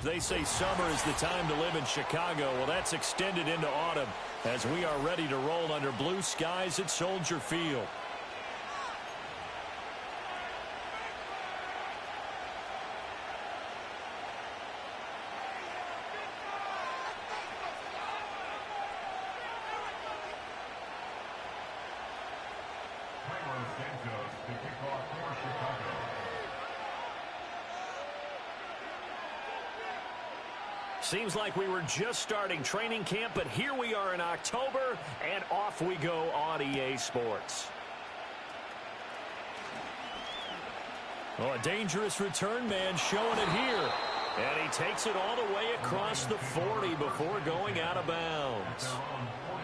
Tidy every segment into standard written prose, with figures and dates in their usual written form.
They say summer is the time to live in Chicago. Well, that's extended into autumn as we are ready to roll under blue skies at Soldier Field. Seems like we were just starting training camp, but here we are in October, and off we go on EA Sports. Oh, a dangerous return man showing it here. And he takes it all the way across the 40 before going out of bounds.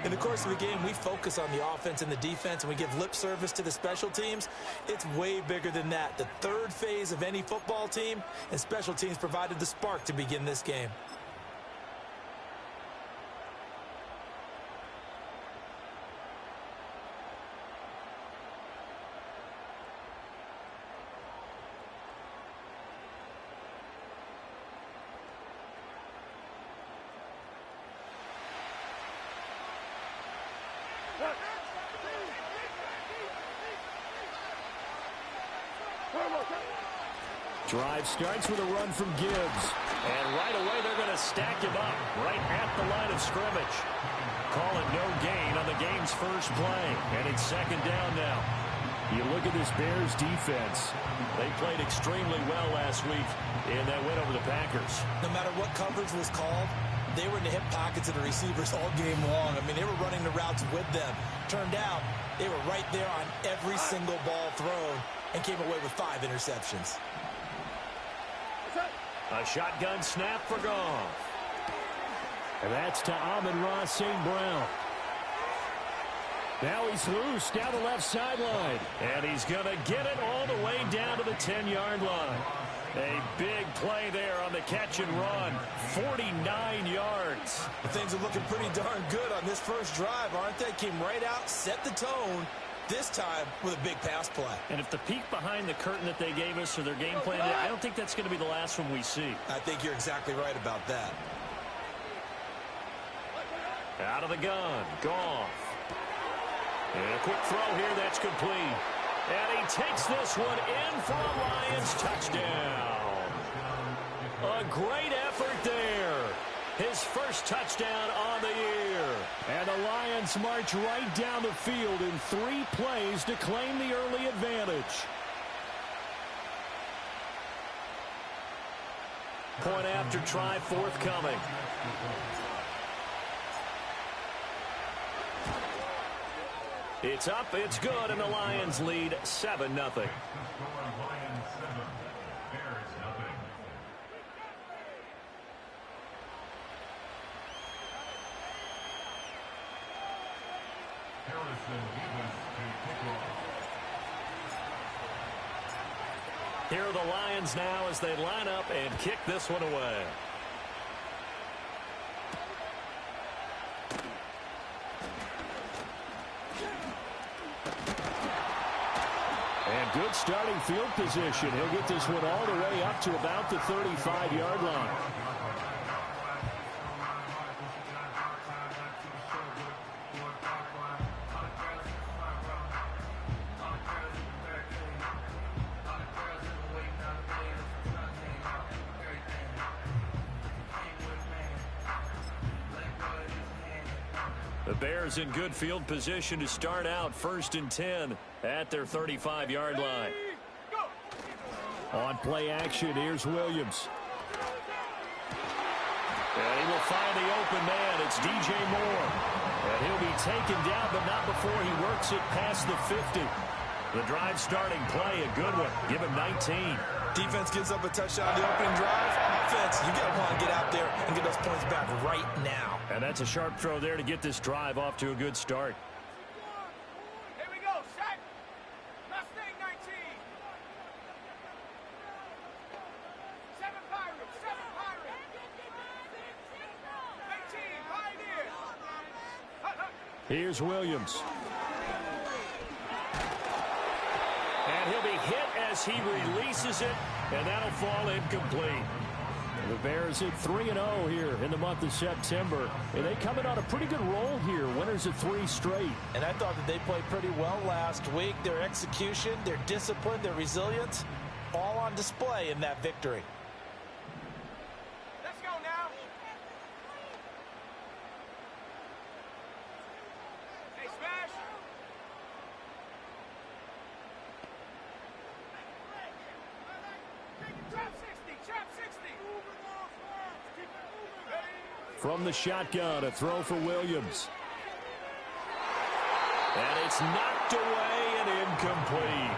In the course of the game, we focus on the offense and the defense, and we give lip service to the special teams. It's way bigger than that. The third phase of any football team, and special teams provided the spark to begin this game. Drive starts with a run from Gibbs. And right away they're going to stack him up right at the line of scrimmage. Call it no gain on the game's first play. And it's second down now. You look at this Bears defense. They played extremely well last week in that win over the Packers. No matter what coverage was called, they were in the hip pockets of the receivers all game long. I mean, they were running the routes with them. Turned out, they were right there on every single ball thrown and came away with 5 interceptions. A shotgun snap for Goff. And that's to Amon-Ra St. Brown. Now he's loose down the left sideline. And he's going to get it all the way down to the 10-yard line. A big play there on the catch and run. 49 yards. Things are looking pretty darn good on this first drive, aren't they? Came right out, set the tone. This time with a big pass play. And if the peek behind the curtain that they gave us or their game plan, I don't think that's going to be the last one we see. I think you're exactly right about that. Out of the gun, Goff. And a quick throw here, that's complete. And he takes this one in for a Lions touchdown. A great effort there. His first touchdown on the year. And the Lions march right down the field in 3 plays to claim the early advantage. Point after try forthcoming. It's up, it's good, and the Lions lead 7-0. Here are the Lions now as they line up and kick this one away. And good starting field position. He'll get this one all the way up to about the 35-yard line. The Bears in good field position to start out 1st and 10 at their 35-yard line. On play action, here's Williams. And he will find the open man. It's DJ Moore. And he'll be taken down, but not before he works it past the 50. The drive starting play, a good one. Give him 19. Defense gives up a touchdown on the opening drive. Offense, you got to want to get out there and get those points back right now. And that's a sharp throw there to get this drive off to a good start. Here we go, set. Mustang 19. 7 Pirates, 7 Pirates. 18, Pioneers. Here's Williams. And he'll be hit as he releases it, and that'll fall incomplete. The Bears at 3-0 here in the month of September. And they come in on a pretty good roll here. Winners of 3 straight. And I thought that they played pretty well last week. Their execution, their discipline, their resilience, all on display in that victory. Let's go now. Hey, Smash. Trap 60, trap 60. From the shotgun, a throw for Williams. And it's knocked away and incomplete.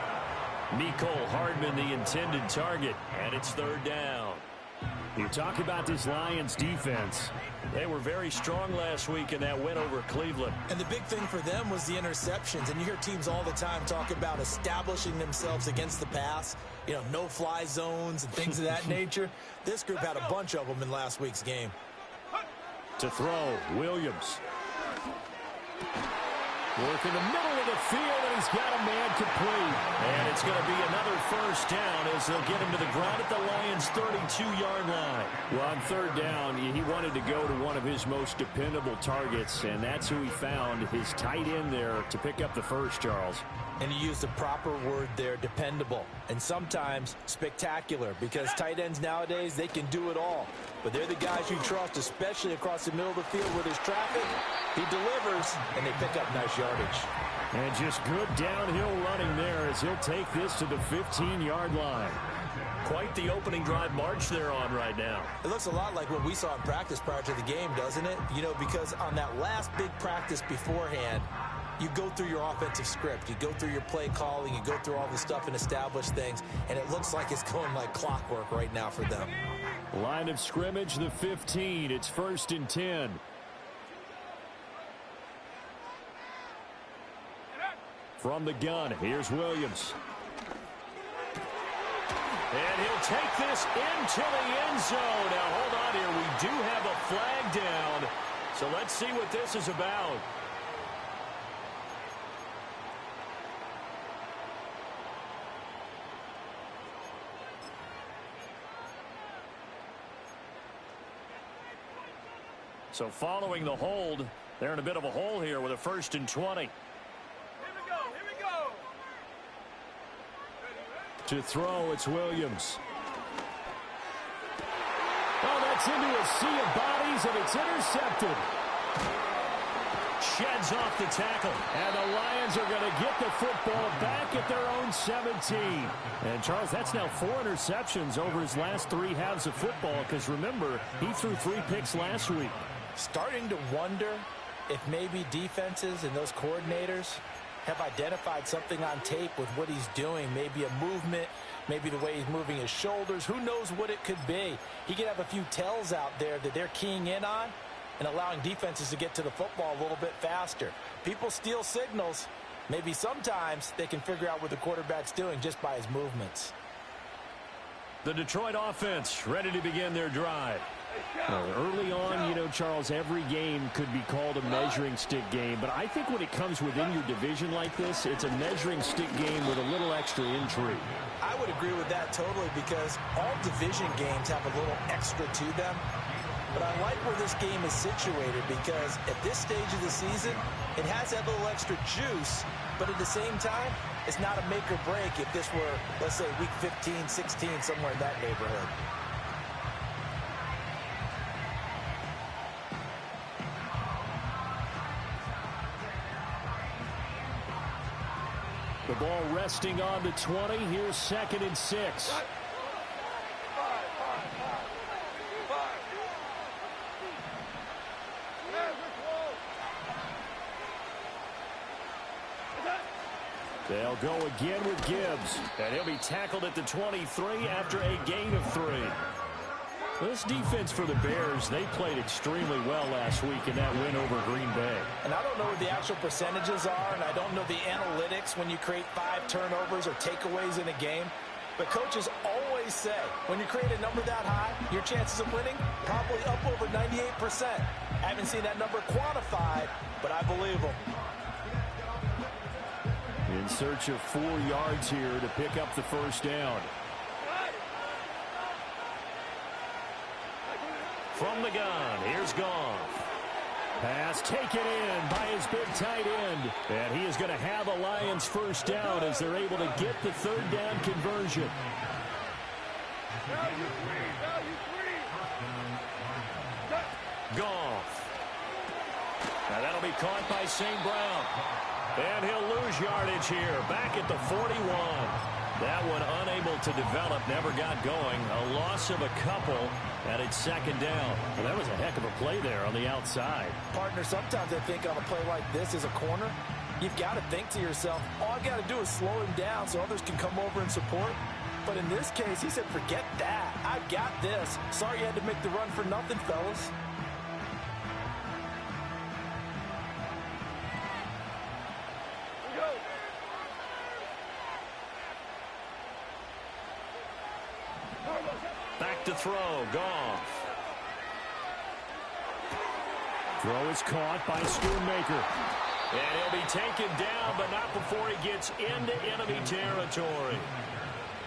Mecole Hardman, the intended target, and it's 3rd down. You talk about this Lions defense. They were very strong last week in that win over Cleveland. And the big thing for them was the interceptions. And you hear teams all the time talk about establishing themselves against the pass. You know, no-fly zones and things of that nature. This group had a bunch of them in last week's game. To throw, Williams. Work in the middle of the field, and he's got a man complete. And it's going to be another 1st down as they'll get him to the ground at the Lions' 32-yard line. Well, on 3rd down, he wanted to go to one of his most dependable targets, and that's who he found, his tight end there, to pick up the first, Charles. And he used the proper word there, dependable, and sometimes spectacular, because tight ends nowadays, they can do it all. But they're the guys you trust, especially across the middle of the field where there's traffic. He delivers, and they pick up nice yardage. And just good downhill running there as he'll take this to the 15-yard line. Quite the opening drive march they're on right now. It looks a lot like what we saw in practice prior to the game, doesn't it? You know, because on that last big practice beforehand, you go through your offensive script. You go through your play calling. You go through all the stuff and establish things. And it looks like it's going like clockwork right now for them. Line of scrimmage, the 15. It's 1st and 10. From the gun, here's Williams. And he'll take this into the end zone. Now, hold on here. We do have a flag down. So let's see what this is about. So following the hold, they're in a bit of a hole here with a 1st and 20. Here we go, here we go. To throw, it's Williams. Oh, that's into a sea of bodies, and it's intercepted. Sheds off the tackle, and the Lions are going to get the football back at their own 17. And, Charles, that's now 4 interceptions over his last 3 halves of football, because, remember, he threw 3 picks last week. Starting to wonder if maybe defenses and those coordinators have identified something on tape with what he's doing. Maybe a movement, maybe the way he's moving his shoulders. Who knows what it could be? He could have a few tells out there that they're keying in on and allowing defenses to get to the football a little bit faster. People steal signals. Maybe sometimes they can figure out what the quarterback's doing just by his movements. The Detroit offense ready to begin their drive. Early on, you know, Charles, every game could be called a measuring stick game. But I think when it comes within your division like this, it's a measuring stick game with a little extra intrigue. I would agree with that totally, because all division games have a little extra to them. But I like where this game is situated, because at this stage of the season, it has that little extra juice. But at the same time, it's not a make or break if this were, let's say, week 15, 16, somewhere in that neighborhood. The ball resting on the 20. Here's 2nd and 6. They'll go again with Gibbs, and he'll be tackled at the 23 after a gain of 3. This defense for the Bears, they played extremely well last week in that win over Green Bay. And I don't know what the actual percentages are, and I don't know the analytics when you create 5 turnovers or takeaways in a game. But coaches always say, when you create a number that high, your chances of winning probably up over 98%. I haven't seen that number quantified, but I believe them. In search of 4 yards here to pick up the 1st down. from the gun. Here's Goff. Pass taken in by his big tight end. And he is going to have a Lions first down as they're able to get the third down conversion. Goff. Now that'll be caught by St. Brown. And he'll lose yardage here. Back at the 41. That one unable to develop, never got going. A loss of a couple, and it's second down. Well, that was a heck of a play there on the outside. Partner, sometimes I think on a play like this as a corner, you've got to think to yourself, all I got to do is slow him down so others can come over and support. But in this case, he said, forget that. I got this. Sorry you had to make the run for nothing, fellas. Back to throw. Goff. Throw is caught by Schoonmaker. And he'll be taken down, but not before he gets into enemy territory.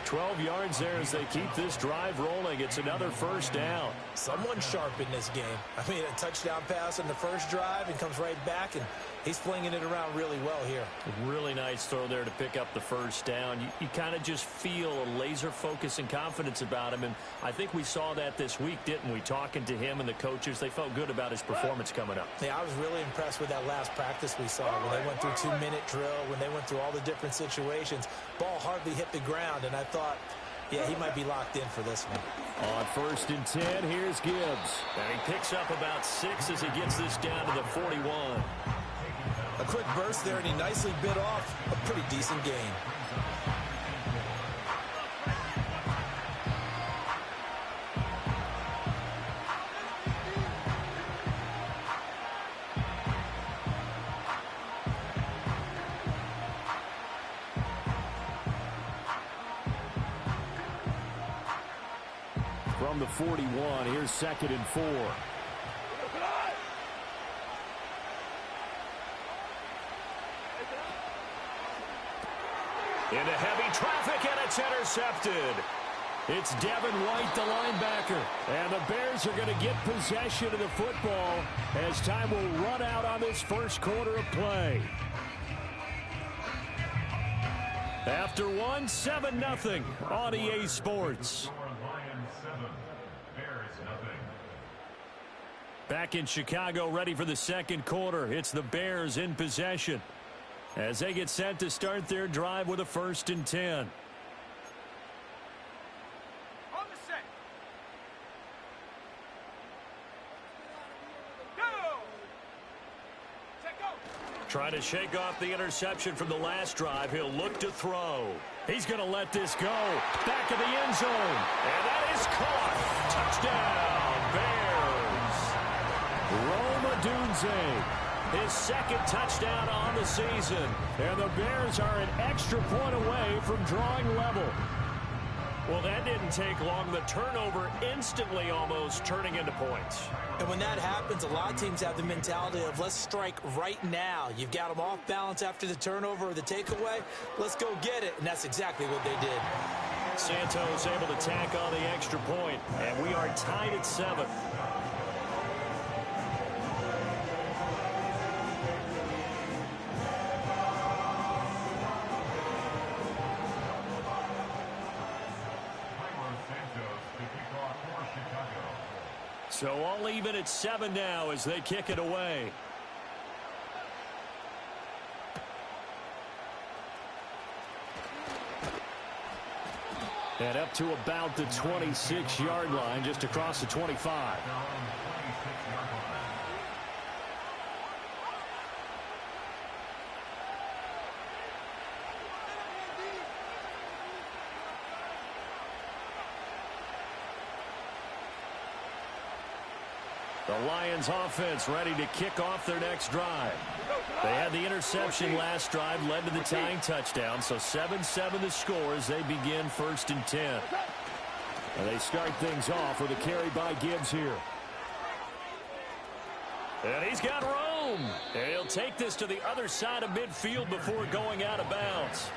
12 yards there as they keep this drive rolling. It's another first down. Someone sharp in this game. I mean, a touchdown pass on the first drive and comes right back, and he's flinging it around really well here. Really nice throw there to pick up the first down. You kind of just feel a laser focus and confidence about him, and I think we saw that this week, didn't we? Talking to him and the coaches, they felt good about his performance coming up. Yeah, I was really impressed with that last practice we saw when they went through 2-minute drill, when they went through all the different situations. Ball hardly hit the ground, and I thought, yeah, he might be locked in for this one. On 1st and 10, here's Gibbs. And he picks up about 6 as he gets this down to the 41. A quick burst there, and he nicely bit off a pretty decent gain. From the 41, here's 2nd and 4. Into heavy traffic, and it's intercepted. It's Devin White, the linebacker. And the Bears are going to get possession of the football as time will run out on this first quarter of play. After 7-0 on EA Sports. Back in Chicago, ready for the second quarter. It's the Bears in possession as they get set to start their drive with a 1st and 10. On the set. Go! Set, go! Trying to shake off the interception from the last drive. He'll look to throw. He's going to let this go. Back of the end zone. And that is caught. Touchdown, Bears. Rome Odunze. His 2nd touchdown on the season. And the Bears are an extra point away from drawing level. Well, that didn't take long. The turnover instantly almost turning into points. And when that happens, a lot of teams have the mentality of let's strike right now. You've got them off balance after the turnover or the takeaway. Let's go get it. And that's exactly what they did. Santos able to tack on the extra point. And we are tied at 7. So all even at 7 now as they kick it away. And up to about the 26-yard line, just across the 25. The Lions offense ready to kick off their next drive. They had the interception last drive, led to the tying touchdown. So 7-7 the score as they begin 1st and 10. And they start things off with a carry by Gibbs here. And he's got room. And he'll take this to the other side of midfield before going out of bounds.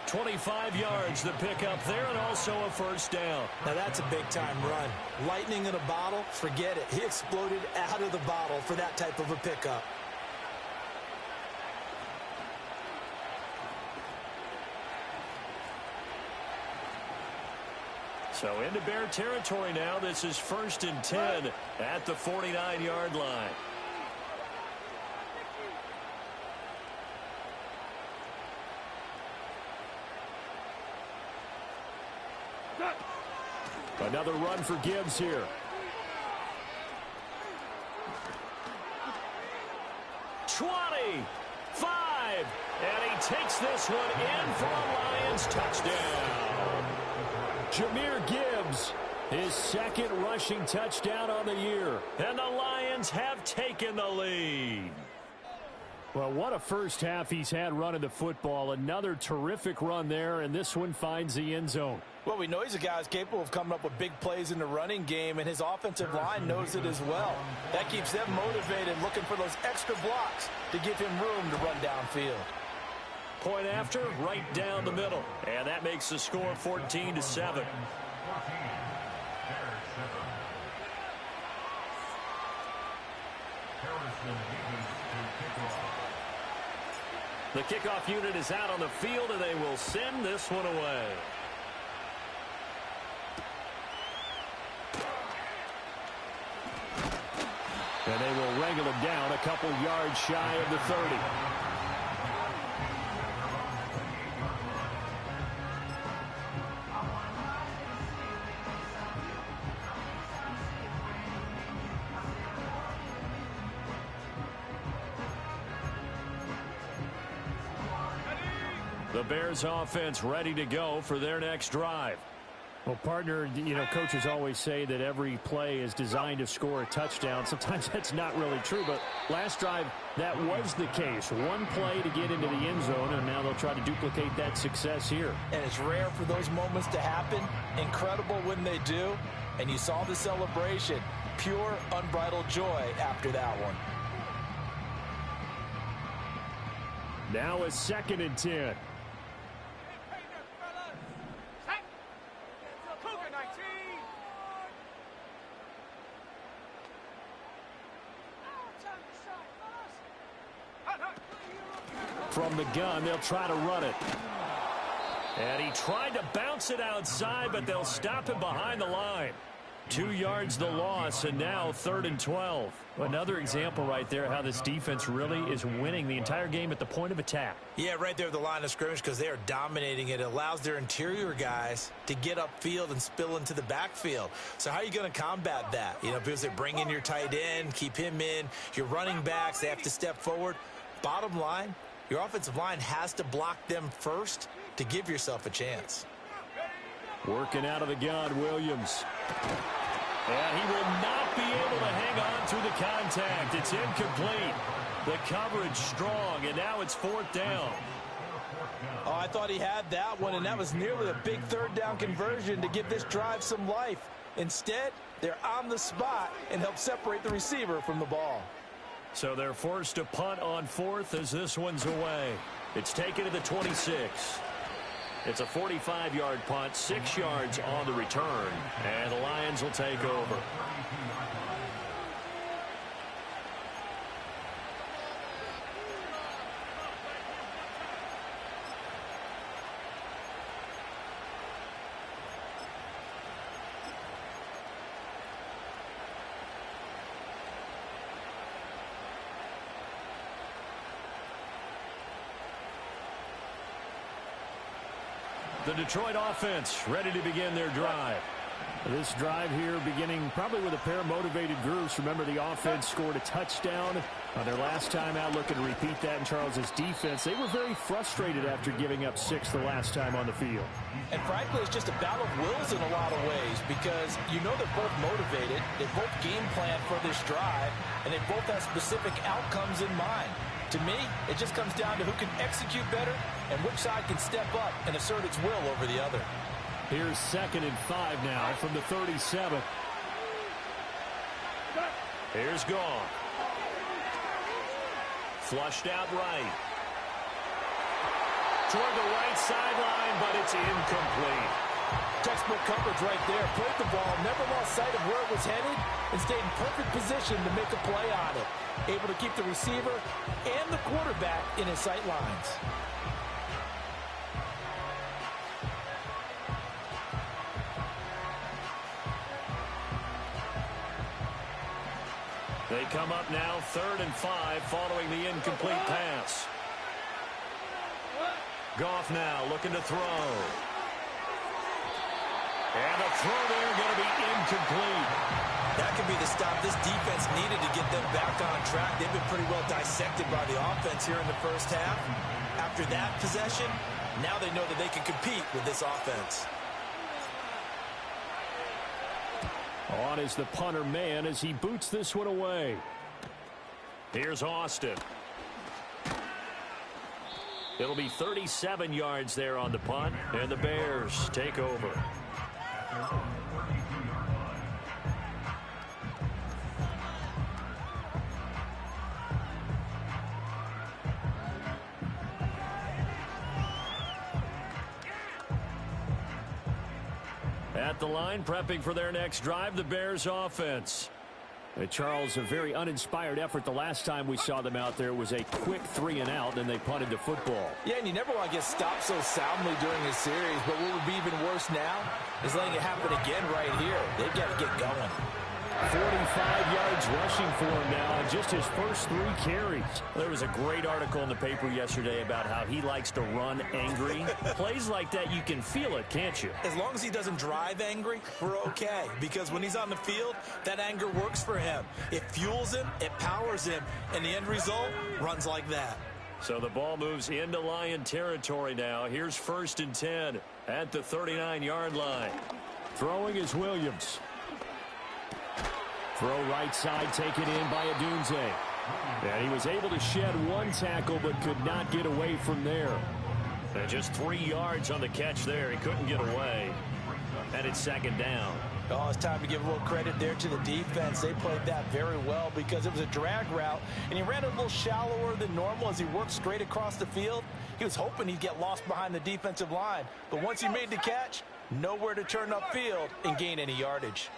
25 yards to pick up there and also a first down. Now that's a big-time run. Lightning in a bottle, forget it. He exploded out of the bottle for that type of a pickup. So into Bear territory now. This is 1st and 10 at the 49-yard line. Another run for Gibbs here. $25, and he takes this one in for a Lions touchdown. Jahmyr Gibbs, his second rushing touchdown on the year, and the Lions have taken the lead. Well, what a first half he's had running the football. Another terrific run there, and this one finds the end zone. Well, we know he's a guy who's capable of coming up with big plays in the running game, and his offensive line knows it as well. That keeps them motivated, looking for those extra blocks to give him room to run downfield. Point after, right down the middle. And that makes the score 14-7. The kickoff unit is out on the field, and they will send this one away. And they will wrangle him down a couple yards shy of the 30. The Bears offense ready to go for their next drive. Well, partner, coaches always say that every play is designed to score a touchdown. Sometimes that's not really true, but last drive, that was the case. One play to get into the end zone, and now they'll try to duplicate that success here. And it's rare for those moments to happen. Incredible when they do. And you saw the celebration. Pure, unbridled joy after that one. Now a 2nd and 10. From the gun, they'll try to run it. And he tried to bounce it outside, but they'll stop him behind the line. 2 yards the loss, and now 3rd and 12. Another example right there how this defense really is winning the entire game at the point of attack. Yeah, right there at the line of scrimmage, because they are dominating it. It allows their interior guys to get upfield and spill into the backfield. So how are you going to combat that? Because they bring in your tight end, keep him in. Your running backs, they have to step forward. Bottom line, your offensive line has to block them first to give yourself a chance. Working out of the gun, Williams. And he will not be able to hang on through the contact. It's incomplete. The coverage strong, and now it's 4th down. Oh, I thought he had that one, and that was nearly a big 3rd down conversion to give this drive some life. Instead, they're on the spot and help separate the receiver from the ball. So they're forced to punt on 4th as this one's away. It's taken to the 26. It's a 45-yard punt, 6 yards on the return, and the Lions will take over. The Detroit offense ready to begin their drive. This drive here beginning probably with a pair of motivated groups. Remember, the offense scored a touchdown on their last time out, looking to repeat that in Charles's defense. They were very frustrated after giving up 6 the last time on the field. And frankly, it's just a battle of wills in a lot of ways, because they're both motivated, they both game plan for this drive, and they both have specific outcomes in mind. To me, it just comes down to who can execute better and which side can step up and assert its will over the other. Here's 2nd and 5 now from the 37. Here's Goff. Flushed out right. toward the right sideline, but it's incomplete. Textbook coverage right there. Played the ball, never lost sight of where it was headed, and stayed in perfect position to make a play on it. Able to keep the receiver and the quarterback in his sight lines. They come up now 3rd and 5 following the incomplete pass. Goff now looking to throw. And the throw there going to be incomplete. That could be the stop this defense needed to get them back on track. They've been pretty well dissected by the offense here in the first half. After that possession, now they know that they can compete with this offense. On is the punter man as he boots this one away. Here's Austin. It'll be 37 yards there on the punt, and the Bears take over. At the line, prepping for their next drive, the Bears offense. Charles, a very uninspired effort the last time we saw them out there. It was a quick 3-and-out, and they punted the football. Yeah, and you never want to get stopped so soundly during a series, but what would be even worse now is letting it happen again right here. They've got to get going. 45 yards rushing for him now in just his first 3 carries. There was a great article in the paper yesterday about how he likes to run angry. Plays like that, you can feel it, can't you? As long as he doesn't drive angry, we're okay. Because when he's on the field, that anger works for him. It fuels him, it powers him, and the end result runs like that. So the ball moves into Lion territory now. Here's 1st and 10 at the 39-yard line. Throwing is Williams. Throw right side taken in by Odunze. And he was able to shed 1 tackle but could not get away from there. And just 3 yards on the catch there. He couldn't get away. And it's 2nd down. Oh, it's time to give a little credit there to the defense. They played that very well because it was a drag route, and he ran a little shallower than normal as he worked straight across the field. He was hoping he'd get lost behind the defensive line. But once he made the catch, nowhere to turn upfield and gain any yardage.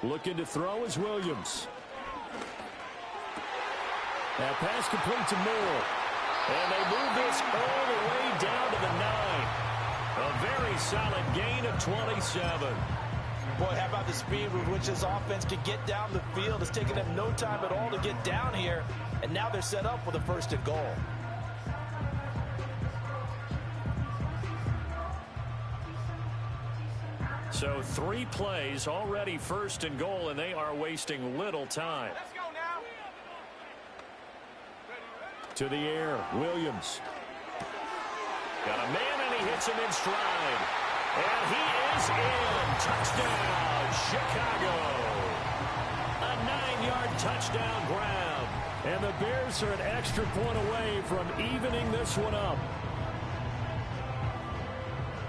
Looking to throw is Williams. That pass complete to Moore. And they move this all the way down to the 9. A very solid gain of 27. Boy, how about the speed with which this offense can get down the field? It's taken them no time at all to get down here. And now they're set up with a 1st and goal. So 3 plays, already 1st and goal, and they are wasting little time. Let's go now. To the air, Williams. Got a man, and he hits him in stride. And he is in. Touchdown, Chicago. A 9-yard touchdown grab. And the Bears are an extra point away from evening this one up.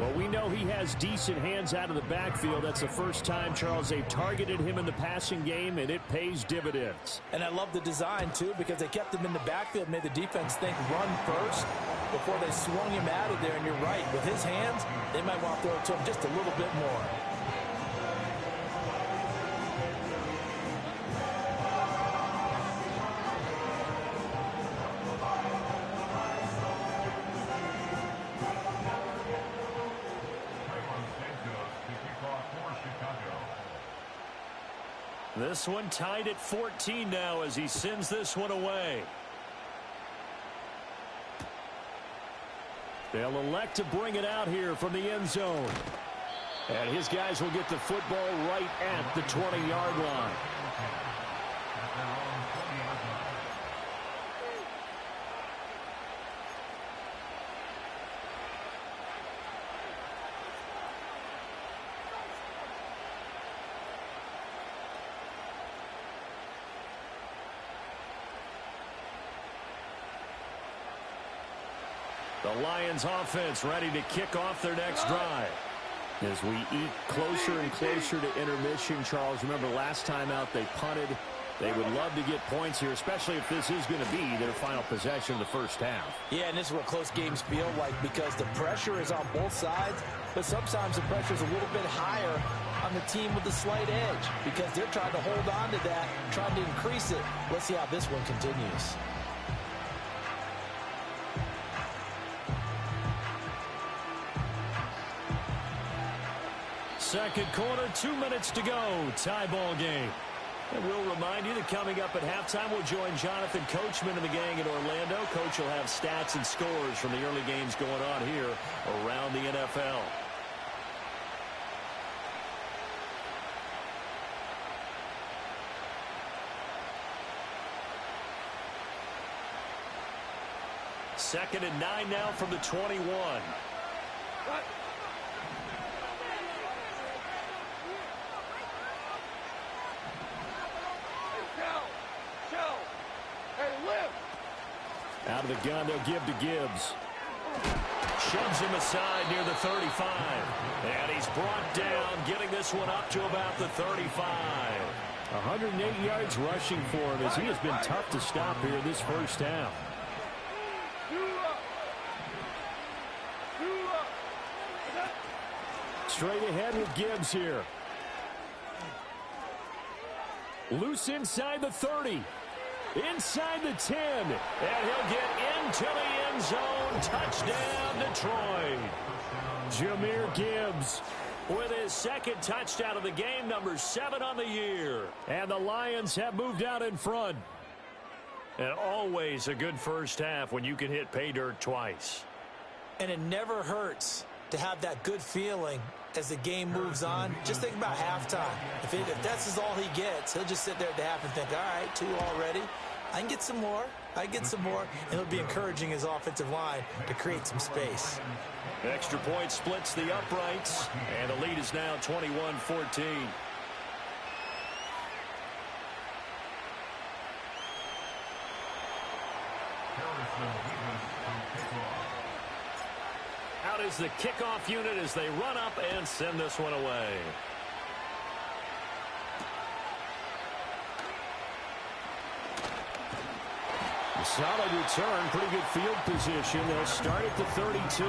Well, we know he has decent hands out of the backfield. That's the first time, Charles, they've targeted him in the passing game, and it pays dividends. And I love the design, too, because they kept him in the backfield, made the defense think run first before they swung him out of there. And you're right, with his hands, they might want to throw it to him just a little bit more. This one tied at 14 now as he sends this one away. They'll elect to bring it out here from the end zone. And his guys will get the football right at the 20-yard line. The Lions offense ready to kick off their next drive. As we eat closer and closer to intermission, Charles, remember last time out they punted. They would love to get points here, especially if this is going to be their final possession of the first half. Yeah, and this is what close games feel like because the pressure is on both sides, but sometimes the pressure is a little bit higher on the team with the slight edge because they're trying to hold on to that, trying to increase it. Let's see how this one continues. Second quarter, 2 minutes to go. Tie ball game. And we'll remind you that coming up at halftime, we'll join Jonathan Coachman and the gang in Orlando. Coach will have stats and scores from the early games going on here around the NFL. Second and 9 now from the 21. Out of the gun, they'll give to Gibbs. Shoves him aside near the 35. And he's brought down, getting this one up to about the 35. 108 yards rushing for him as he has been tough to stop here this first half. Straight ahead with Gibbs here. Loose inside the 30. Inside the 10. And he'll get into the end zone. Touchdown, Detroit. Jahmyr Gibbs with his second touchdown of the game, number 7 on the year. And the Lions have moved out in front. And always a good first half when you can hit pay dirt twice. And it never hurts to have that good feeling as the game moves on. Just think about halftime. If that's all he gets, he'll just sit there at the half and think, all right, 2 already. I can get some more. I get some more. And he'll be encouraging his offensive line to create some space. Extra point splits the uprights. And the lead is now 21-14. Out is the kickoff unit as they run up and send this one away. Solid return, pretty good field position. They'll start at the 32.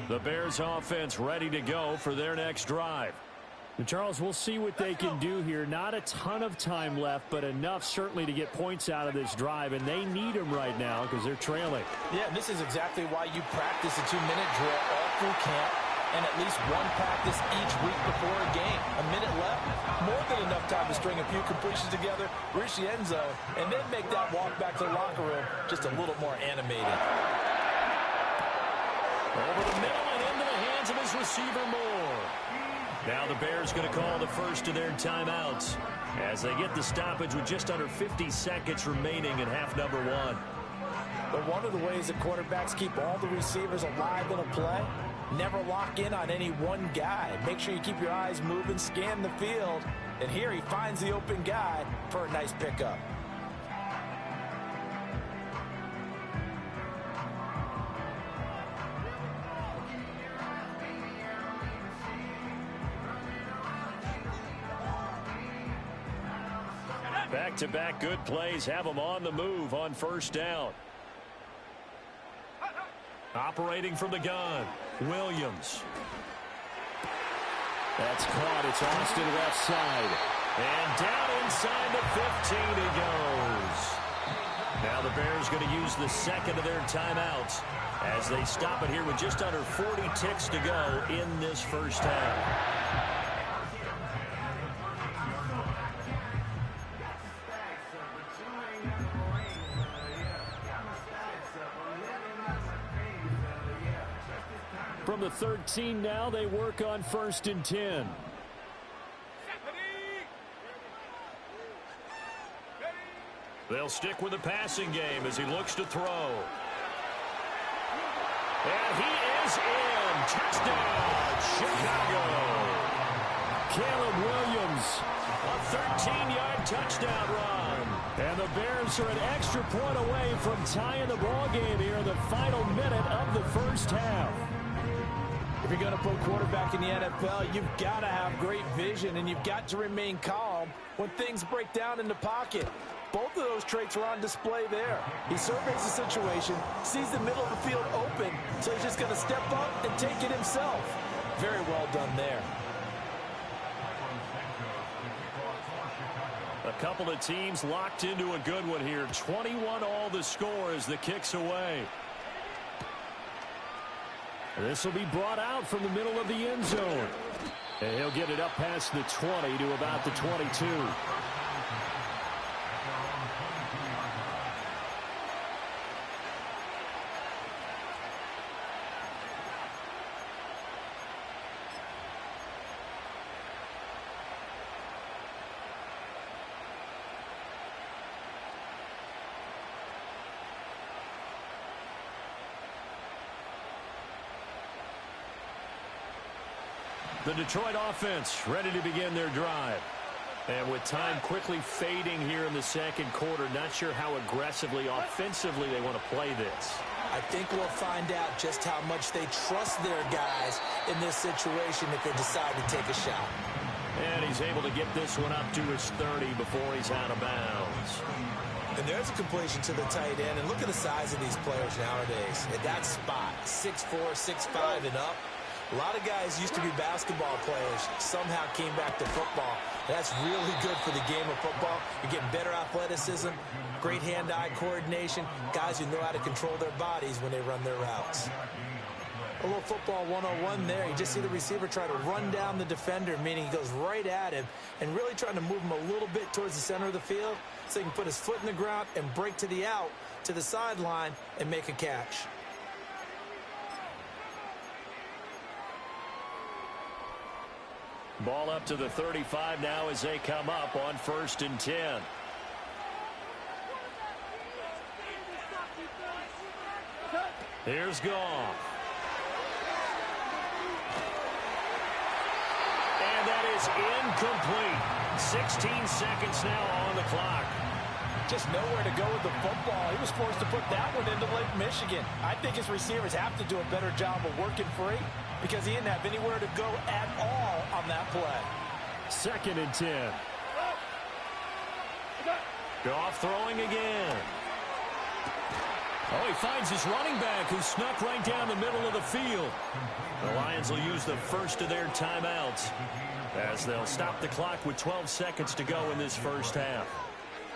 The Bears offense ready to go for their next drive. Charles, we'll see what they can do here. Not a ton of time left, but enough certainly to get points out of this drive, and they need them right now because they're trailing. Yeah, and this is exactly why you practice a 2-minute drill all through camp and at least one practice each week before a game. A minute left, more than enough time to string a few completions together, reach the end zone, and then make that walk back to the locker room just a little more animated. Over the middle and into the hands of his receiver, Moore. Now the Bears going to call the first of their timeouts as they get the stoppage with just under 50 seconds remaining in half number 1. But one of the ways that quarterbacks keep all the receivers alive in a play, never lock in on any one guy. Make sure you keep your eyes moving, scan the field. And here he finds the open guy for a nice pickup. Back-to-back good plays have them on the move on first down. Operating from the gun, Williams. That's caught. It's Austin left side. And down inside the 15 he goes. Now the Bears going to use the second of their timeouts as they stop it here with just under 40 ticks to go in this first half. From the 13 now, they work on 1st and 10. They'll stick with the passing game as he looks to throw. And he is in. Touchdown, Chicago. Caleb Williams. A 13-yard touchdown run. And the Bears are an extra point away from tying the ball game here in the final minute of the first half. If you're going to put quarterback in the NFL, you've got to have great vision, and you've got to remain calm when things break down in the pocket. Both of those traits were on display there. He surveys the situation, sees the middle of the field open, so he's just going to step up and take it himself. Very well done there. A couple of teams locked into a good one here. 21 all the score as the kick's away. This will be brought out from the middle of the end zone. And he'll get it up past the 20 to about the 22. The Detroit offense ready to begin their drive. And with time quickly fading here in the second quarter, not sure how aggressively, offensively they want to play this. I think we'll find out just how much they trust their guys in this situation if they decide to take a shot. And he's able to get this one up to his 30 before he's out of bounds. And there's a completion to the tight end. And look at the size of these players nowadays. At that spot, 6'4", 6'5", and up. A lot of guys used to be basketball players, somehow came back to football. That's really good for the game of football. You're getting better athleticism, great hand-eye coordination, guys who know how to control their bodies when they run their routes. A little football 101 there. You just see the receiver try to run down the defender, meaning he goes right at him and really trying to move him a little bit towards the center of the field so he can put his foot in the ground and break to the out, to the sideline, and make a catch. Ball up to the 35 now as they come up on 1st and 10. Here's Goff. And that is incomplete. 16 seconds now on the clock. Just nowhere to go with the football. He was forced to put that one into Lake Michigan. I think his receivers have to do a better job of working free because he didn't have anywhere to go at all on that play. 2nd and 10. Goff throwing again. Oh, he finds his running back who snuck right down the middle of the field. The Lions will use the first of their timeouts as they'll stop the clock with 12 seconds to go in this first half.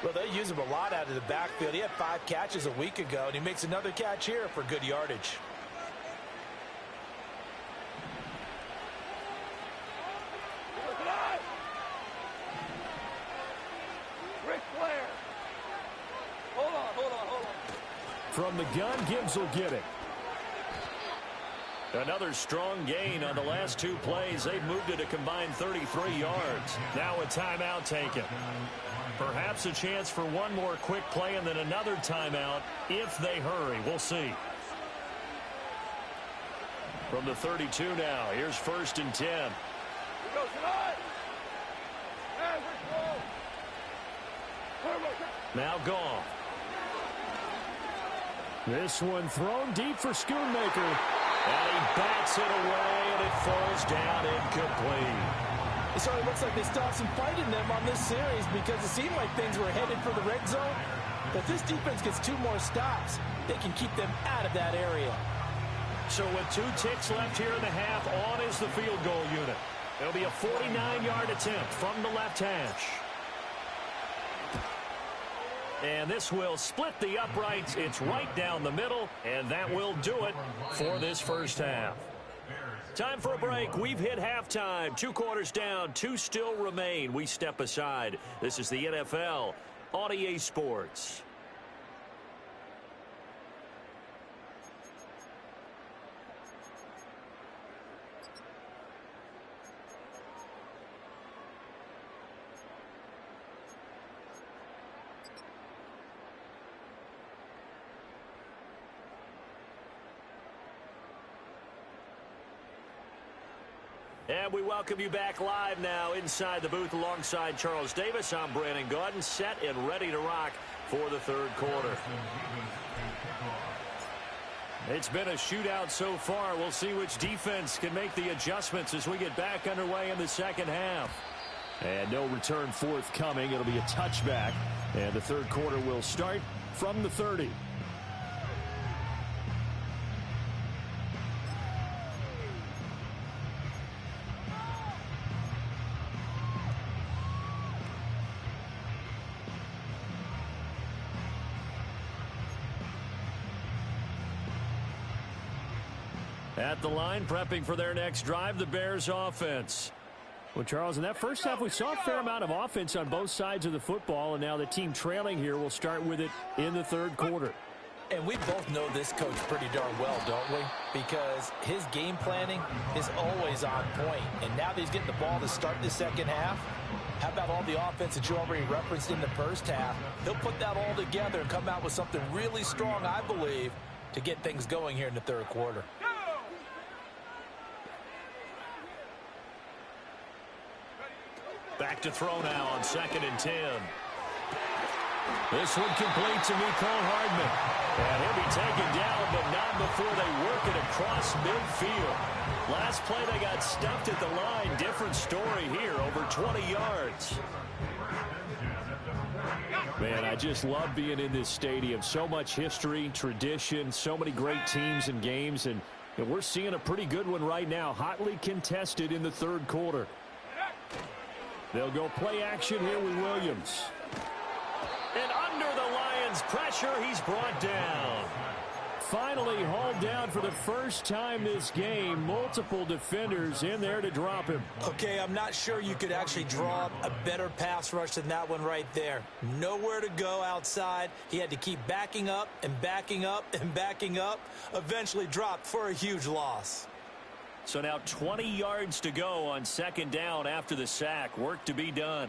Well, they use him a lot out of the backfield. He had 5 catches a week ago, and he makes another catch here for good yardage. Ric Flair. Hold on. From the gun, Gibbs will get it. Another strong gain on the last 2 plays. They've moved it a combined 33 yards. Now a timeout taken. Perhaps a chance for one more quick play and then another timeout if they hurry. We'll see. From the 32 now, here's 1st and 10. Here goes tonight. Now Goff. This one thrown deep for Schoonmaker. And he bats it away, and it falls down incomplete. It certainly looks like they still have some fight in them on this series because it seemed like things were headed for the red zone. But if this defense gets 2 more stops, they can keep them out of that area. So with 2 ticks left here in the half, on is the field goal unit. It'll be a 49-yard attempt from the left hash. And this will split the uprights. It's right down the middle, and that will do it for this first half. Time for a break. We've hit halftime. 2 quarters down, 2 still remain. We step aside. This is the NFL on EA Sports. And we welcome you back live now inside the booth alongside Charles Davis. I'm Brandon Gaudin, set and ready to rock for the third quarter. It's been a shootout so far. We'll see which defense can make the adjustments as we get back underway in the second half. And no return forthcoming. It'll be a touchback. And the third quarter will start from the 30. At the line, prepping for their next drive, the Bears offense. Well, Charles, in that first half, we saw a fair amount of offense on both sides of the football, and now the team trailing here will start with it in the third quarter. And we both know this coach pretty darn well, don't we? Because his game planning is always on point. And now that he's getting the ball to start the second half, how about all the offense that you already referenced in the first half? He'll put that all together and come out with something really strong, I believe, to get things going here in the third quarter. Back to throw now on 2nd and 10. This one complete to Mecole Hardman. And he'll be taken down, but not before they work it across midfield. Last play they got stuffed at the line. Different story here, over 20 yards. Man, I just love being in this stadium. So much history, tradition, so many great teams and games. And we're seeing a pretty good one right now, hotly contested in the third quarter. They'll go play action here with Williams. And under the Lions' pressure, he's brought down. Finally hauled down for the first time this game. Multiple defenders in there to drop him. Okay, I'm not sure you could actually draw up a better pass rush than that one right there. Nowhere to go outside. He had to keep backing up and backing up and backing up. Eventually dropped for a huge loss. So now 20 yards to go on 2nd down after the sack. Work to be done.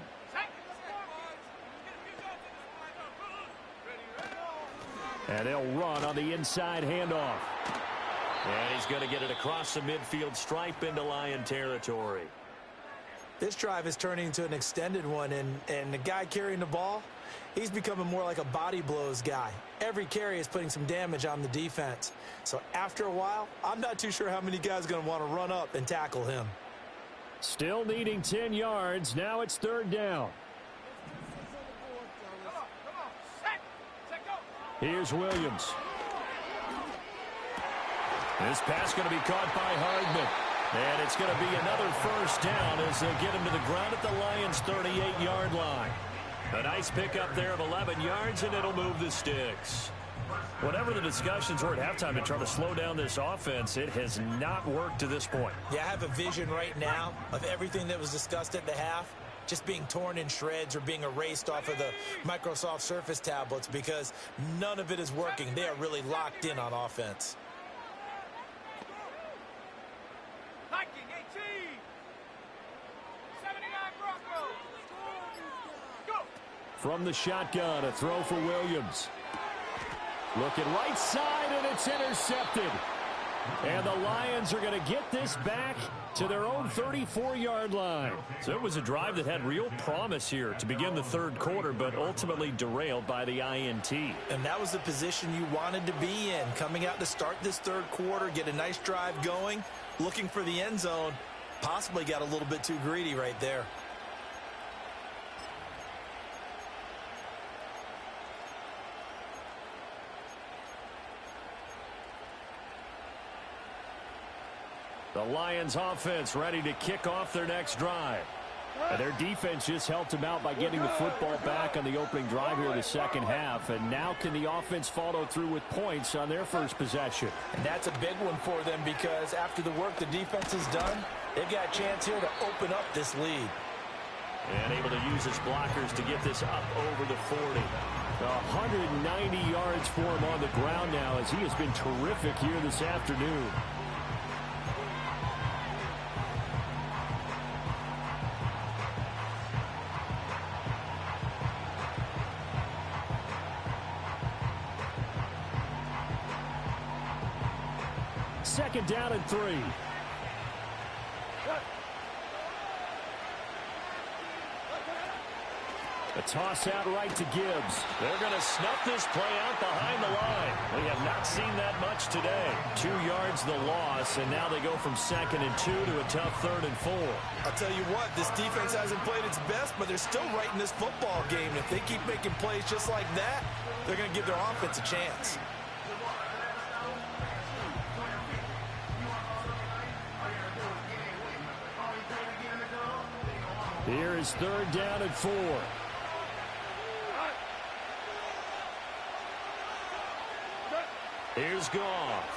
And they'll run on the inside handoff. And he's going to get it across the midfield stripe into Lion territory. This drive is turning into an extended one, and the guy carrying the ball, he's becoming more like a body blows guy. Every carry is putting some damage on the defense. So after a while, I'm not too sure how many guys are going to want to run up and tackle him. Still needing 10 yards. Now it's 3rd down. Here's Williams. This pass going to be caught by Hardman. And it's going to be another first down as they'll get him to the ground at the Lions' 38-yard line. A nice pickup there of 11 yards, and it'll move the sticks. Whatever the discussions were at halftime to try to slow down this offense, it has not worked to this point. Yeah, I have a vision right now of everything that was discussed at the half just being torn in shreds or being erased off of the Microsoft Surface tablets because none of it is working. They are really locked in on offense. From the shotgun, a throw for Williams. Looking right side, and it's intercepted. And the Lions are going to get this back to their own 34-yard line. So it was a drive that had real promise here to begin the third quarter, but ultimately derailed by the INT. And that was the position you wanted to be in. Coming out to start this third quarter, get a nice drive going, looking for the end zone. Possibly got a little bit too greedy right there. The Lions offense ready to kick off their next drive. And their defense just helped them out by getting the football back on the opening drive here in the second half. And now can the offense follow through with points on their first possession? And that's a big one for them because after the work the defense has done, they've got a chance here to open up this lead. And able to use his blockers to get this up over the 40. 190 yards for him on the ground now as he has been terrific here this afternoon. Second down and 3. A toss out right to Gibbs. They're going to snuff this play out behind the line. We have not seen that much today. 2 yards the loss, and now they go from 2nd and 2 to a tough 3rd and 4. I'll tell you what, this defense hasn't played its best, but they're still right in this football game. If they keep making plays just like that, they're going to give their offense a chance. Here is 3rd down and 4. Here's Goff.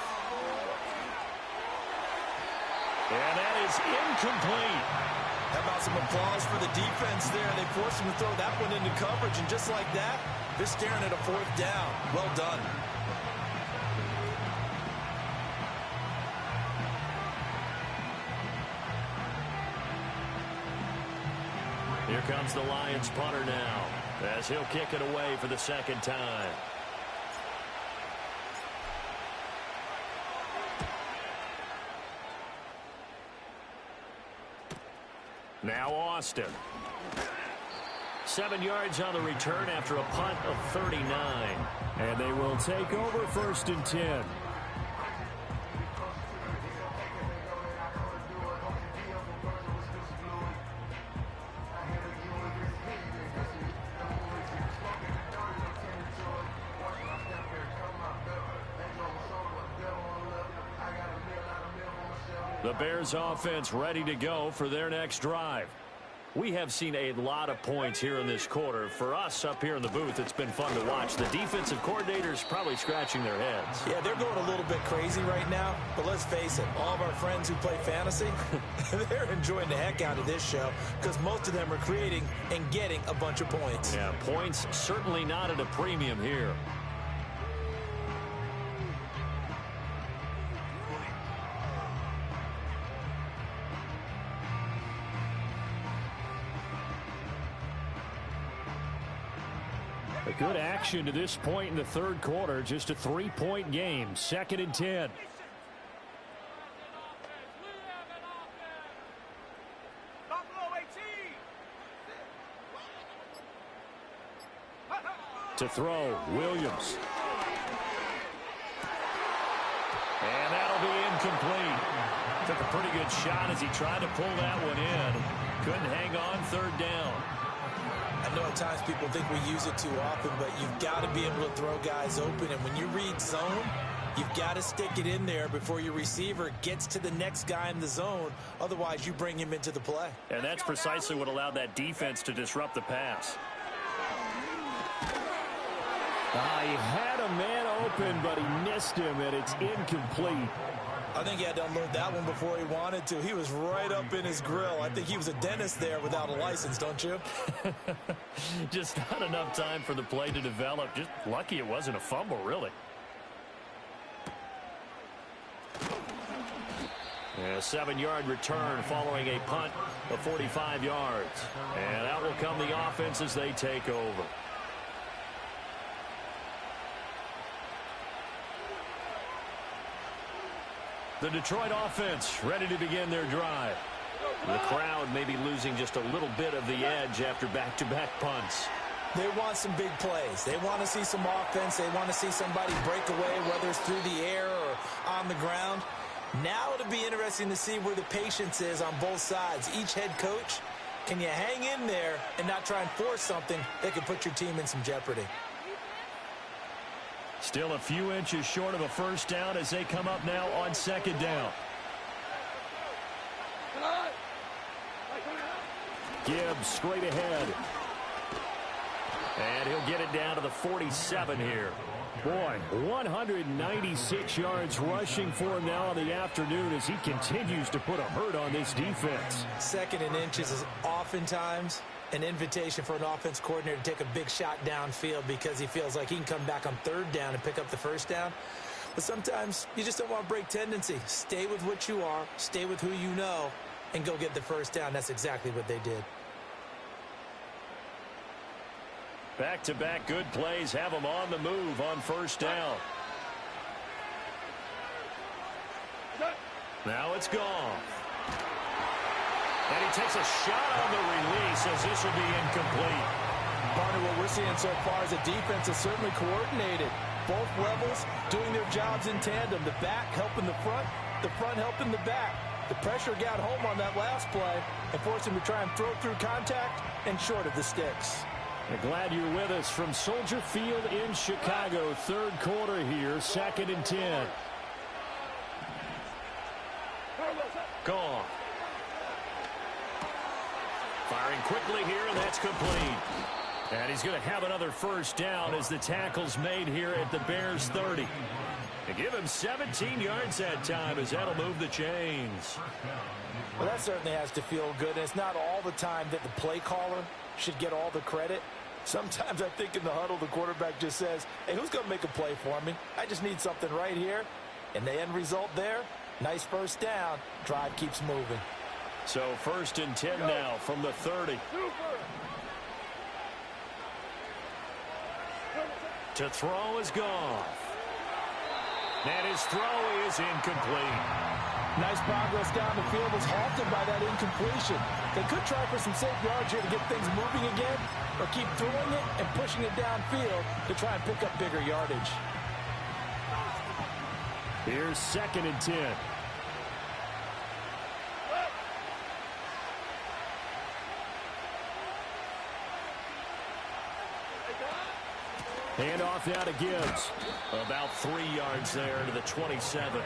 And that is incomplete. How about some applause for the defense there? They forced him to throw that one into coverage, and just like that, they're staring at a 4th down. Well done. Here comes the Lions punter now, as he'll kick it away for the 2nd time. Now Austin. 7 yards on the return after a punt of 39. And they will take over 1st and 10. The Bears offense ready to go for their next drive. We have seen a lot of points here in this quarter. For us up here in the booth, it's been fun to watch. The defensive coordinators probably scratching their heads. Yeah, they're going a little bit crazy right now, but let's face it, all of our friends who play fantasy, they're enjoying the heck out of this show because most of them are creating and getting a bunch of points. Yeah, points certainly not at a premium here. A good action to this point in the 3rd quarter. Just a 3-point game. 2nd and 10. To throw, Williams. And that'll be incomplete. Took a pretty good shot as he tried to pull that one in. Couldn't hang on 3rd down. I know at times people think we use it too often, but you've got to be able to throw guys open. And when you read zone, you've got to stick it in there before your receiver gets to the next guy in the zone. Otherwise, you bring him into the play. And that's precisely what allowed that defense to disrupt the pass. He had a man open, but he missed him, and it's incomplete. I think he had to unload that one before he wanted to. He was right up in his grill. I think he was a dentist there without a license, don't you? Just not enough time for the play to develop. Just lucky it wasn't a fumble, really. A 7-yard return following a punt of 45 yards. And out will come the offense as they take over. The Detroit offense ready to begin their drive. The crowd may be losing just a little bit of the edge after back-to-back punts. They want some big plays. They want to see some offense. They want to see somebody break away, whether it's through the air or on the ground. Now it'll be interesting to see where the patience is on both sides. Each head coach, can you hang in there and not try and force something that could put your team in some jeopardy? Still a few inches short of a 1st down as they come up now on 2nd down. Gibbs straight ahead. And he'll get it down to the 47 here. Boy, 196 yards rushing for him now on the afternoon as he continues to put a hurt on this defense. 2nd and inches is oftentimes an invitation for an offense coordinator to take a big shot downfield because he feels like he can come back on 3rd down and pick up the 1st down. But sometimes you just don't want to break tendency. Stay with what you are, stay with who you know, and go get the 1st down. That's exactly what they did. Back-to-back good plays have them on the move on 1st down. Now it's gone. And he takes a shot on the release as this will be incomplete. Partner, what we're seeing so far is a defense is certainly coordinated. Both levels doing their jobs in tandem. The back helping the front helping the back. The pressure got home on that last play and forced him to try and throw through contact and short of the sticks. I'm glad you're with us from Soldier Field in Chicago. Third quarter here, 2nd and 10. Gone. Firing quickly here, and that's complete. And he's going to have another first down as the tackle's made here at the Bears 30. They give him 17 yards that time as that'll move the chains. Well, that certainly has to feel good. And it's not all the time that the play caller should get all the credit. Sometimes I think in the huddle, the quarterback just says, hey, who's going to make a play for me? I just need something right here. And the end result there, nice first down. Drive keeps moving. So 1st and 10 now from the 30. To throw is Goff. And his throw is incomplete. Nice progress down the field was halted by that incompletion. They could try for some safe yards here to get things moving again, or keep throwing it and pushing it downfield to try and pick up bigger yardage. Here's 2nd and 10. Hand off now to Gibbs. About 3 yards there to the 27.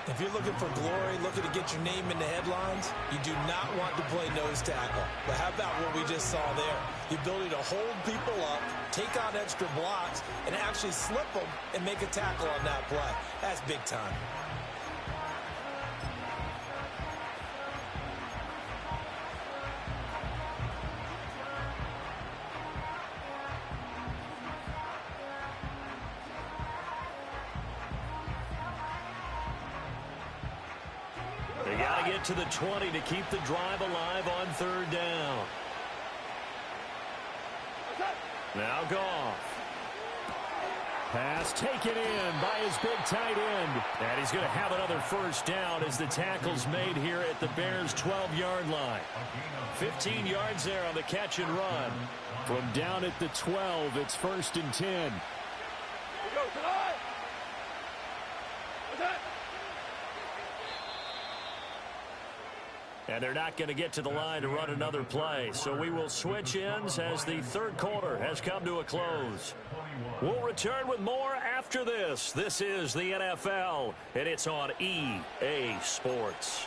If you're looking for glory, looking to get your name in the headlines, you do not want to play nose tackle. But how about what we just saw there? The ability to hold people up, take on extra blocks, and actually slip them and make a tackle on that play. That's big time. They got to get to the 20 to keep the drive alive on 3rd down. Now Goff. Pass taken in by his big tight end. And he's going to have another first down as the tackle's made here at the Bears' 12-yard line. 15 yards there on the catch and run. From down at the 12, it's 1st and 10. And they're not going to get to the line to run another play. So we will switch ends as the third quarter has come to a close. We'll return with more after this. This is the NFL, and it's on EA Sports.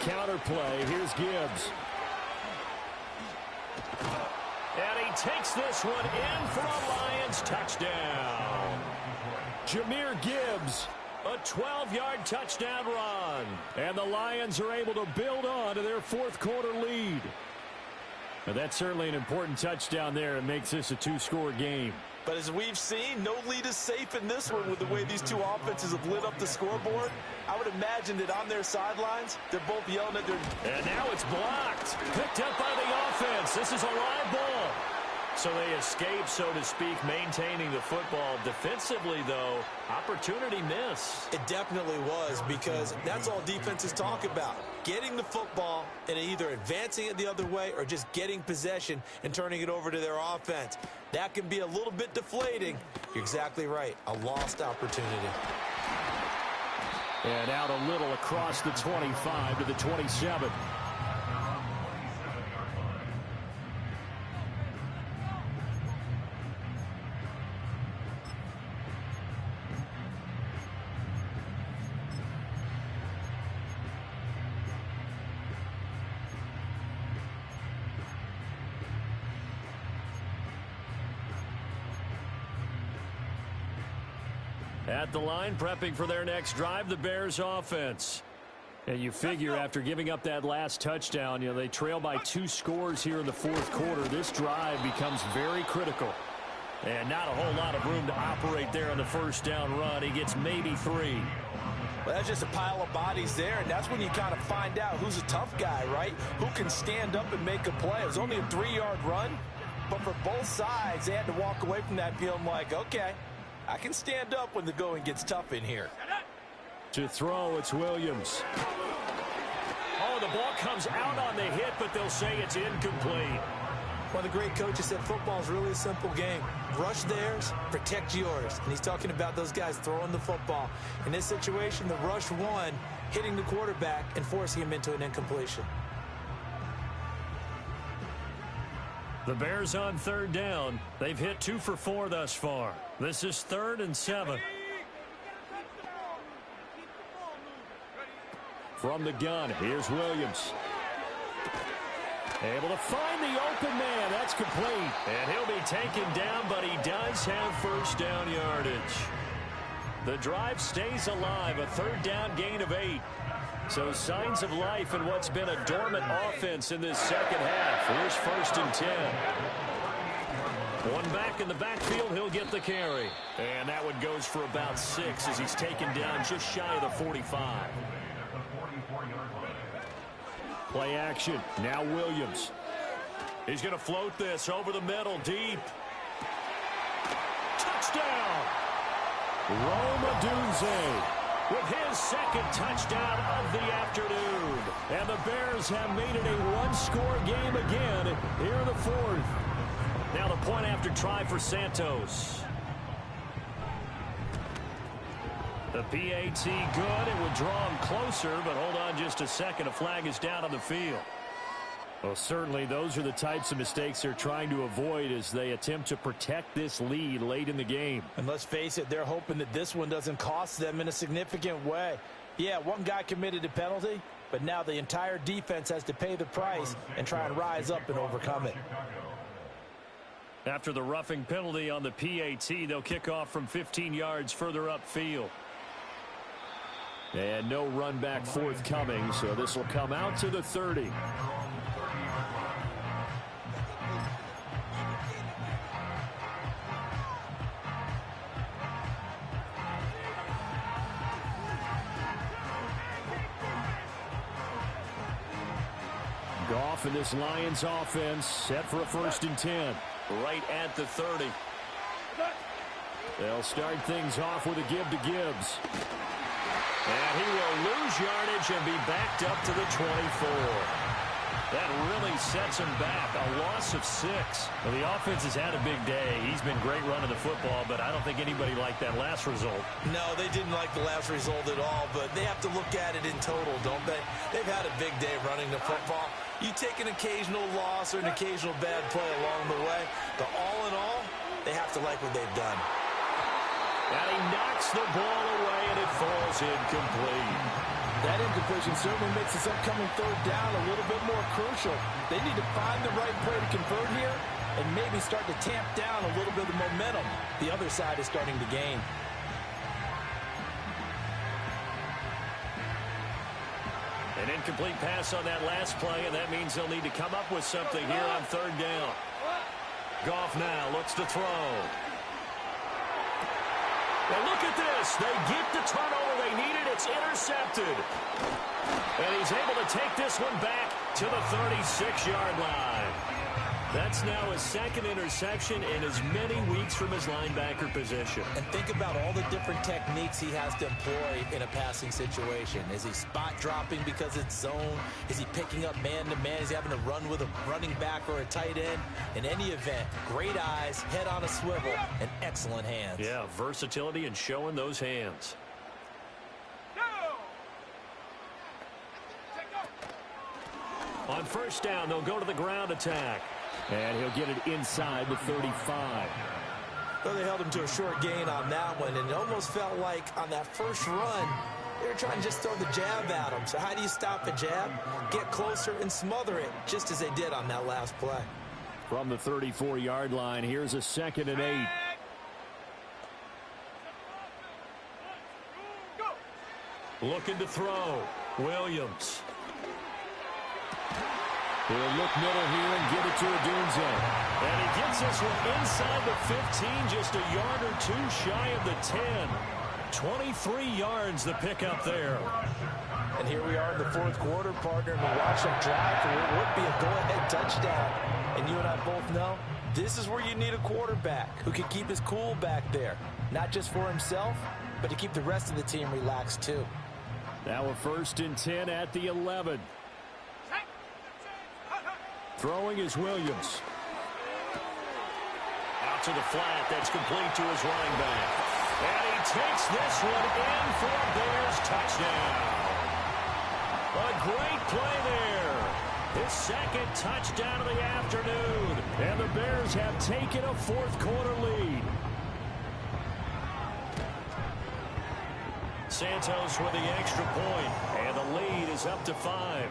Counter play. Here's Gibbs. And he takes this one in for a Lions touchdown. Jahmyr Gibbs. A 12-yard touchdown run. And the Lions are able to build on to their fourth quarter lead. Now, that's certainly an important touchdown there. It makes this a two-score game. But as we've seen, no lead is safe in this one with the way these two offenses have lit up the scoreboard. I would imagine that on their sidelines, they're both yelling at their... And now it's blocked. Picked up by the offense. This is a live ball. So they escape, so to speak, maintaining the football. Defensively, though, opportunity miss. It definitely was, because that's all defenses talk about. Getting the football and either advancing it the other way or just getting possession and turning it over to their offense. That can be a little bit deflating. You're exactly right. A lost opportunity. And out a little across the 25 to the 27. At the line, prepping for their next drive, the Bears offense. And you figure after giving up that last touchdown, you know, they trail by 2 scores here in the fourth quarter. This drive becomes very critical. And not a whole lot of room to operate there on the first down run. He gets maybe 3. Well, that's just a pile of bodies there, and that's when you kind of find out who's a tough guy, right? Who can stand up and make a play. It was only a 3-yard run, but for both sides, they had to walk away from that feeling like, okay, I can stand up when the going gets tough in here. To throw, it's Williams. Oh, the ball comes out on the hit, but they'll say it's incomplete. One of the great coaches said football is really a simple game. Rush theirs, protect yours. And he's talking about those guys throwing the football. In this situation, the rush won, hitting the quarterback and forcing him into an incompletion. The Bears on 3rd down. They've hit 2 for 4 thus far. This is 3rd and 7. From the gun, here's Williams. Able to find the open man. That's complete. And he'll be taken down, but he does have first down yardage. The drive stays alive. A 3rd down gain of 8. So signs of life in what's been a dormant offense in this second half. Here's 1st and 10. One back in the backfield. He'll get the carry. And that one goes for about 6 as he's taken down just shy of the 45. Play action. Now Williams. He's going to float this over the middle, deep. Touchdown! Rome Odunze with his 2nd touchdown of the afternoon. And the Bears have made it a one-score game again here in the 4th. Now the point after try for Santos. The PAT good. It would draw him closer, but hold on just a second. A flag is down on the field. Well, certainly those are the types of mistakes they're trying to avoid as they attempt to protect this lead late in the game. And let's face it, they're hoping that this one doesn't cost them in a significant way. Yeah, one guy committed a penalty, but now the entire defense has to pay the price and try and rise up and overcome it. After the roughing penalty on the PAT, they'll kick off from 15 yards further upfield. And no run back forthcoming, so this will come out to the 30. Goff and this Lions offense set for a 1st and 10. Right at the 30. They'll start things off with a give to Gibbs. And he will lose yardage and be backed up to the 24. That really sets him back. A loss of 6. Well, the offense has had a big day. He's been great running the football, but I don't think anybody liked that last result. No, they didn't like the last result at all, but they have to look at it in total, don't they? They've had a big day running the football. You take an occasional loss or an occasional bad play along the way, but all in all, they have to like what they've done. And he knocks the ball away, and it falls incomplete. That incompletion certainly makes this upcoming 3rd down a little bit more crucial. They need to find the right play to convert here and maybe start to tamp down a little bit of the momentum the other side is starting to gain. An incomplete pass on that last play, and that means they'll need to come up with something here on 3rd down. Goff now looks to throw. Well, look at this. They get the turnover they needed. It's intercepted. And he's able to take this one back to the 36-yard line. That's now his 2nd interception in as many weeks from his linebacker position. And think about all the different techniques he has to employ in a passing situation. Is he spot dropping because it's zone? Is he picking up man-to-man? Is he having to run with a running back or a tight end? In any event, great eyes, head on a swivel, and excellent hands. Yeah, versatility and showing those hands. On 1st down, they'll go to the ground attack. And he'll get it inside the 35. Well, they held him to a short gain on that one, and it almost felt like on that first run, they were trying to just throw the jab at him. So how do you stop a jab? Get closer and smother it, just as they did on that last play. From the 34-yard line, here's a 2nd and 8. Looking to throw. Williams. He'll look middle here and get it to Odunze. And he gets this one inside the 15, just a yard or two shy of the 10. 23 yards the pickup there. And here we are in the fourth quarter, partner, and we watch them drive for what would be a go-ahead touchdown. And you and I both know this is where you need a quarterback who can keep his cool back there. Not just for himself, but to keep the rest of the team relaxed too. Now a 1st and 10 at the 11. Throwing is Williams. Out to the flat. That's complete to his running back. And he takes this one in for a Bears touchdown. A great play there. His second touchdown of the afternoon. And the Bears have taken a fourth quarter lead. Santos with the extra point. And the lead is up to 5.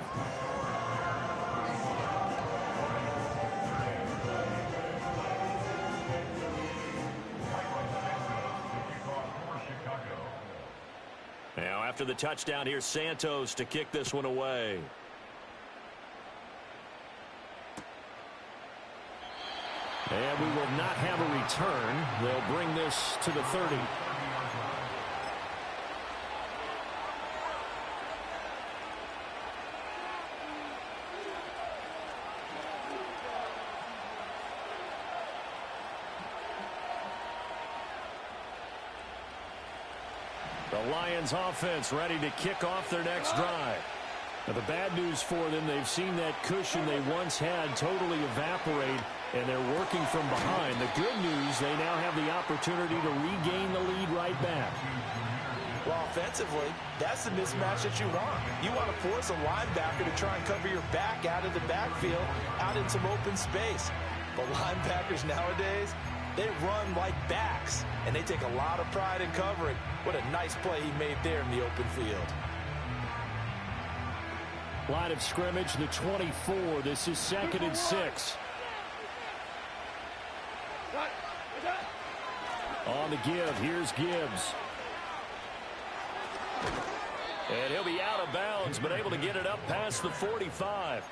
Now, after the touchdown, here's Santos to kick this one away. And we will not have a return. They'll bring this to the 30. The Lions offense ready to kick off their next drive. Now, the bad news for them, they've seen that cushion they once had totally evaporate, and they're working from behind. The good news, they now have the opportunity to regain the lead right back. Well, offensively, that's the mismatch that you want. You want to force a linebacker to try and cover your back out of the backfield, out in some open space. But linebackers nowadays, they run like backs, and they take a lot of pride in covering. What a nice play he made there in the open field. Line of scrimmage, the 24. This is 2nd and 6. On the give, here's Gibbs. And he'll be out of bounds, but able to get it up past the 45.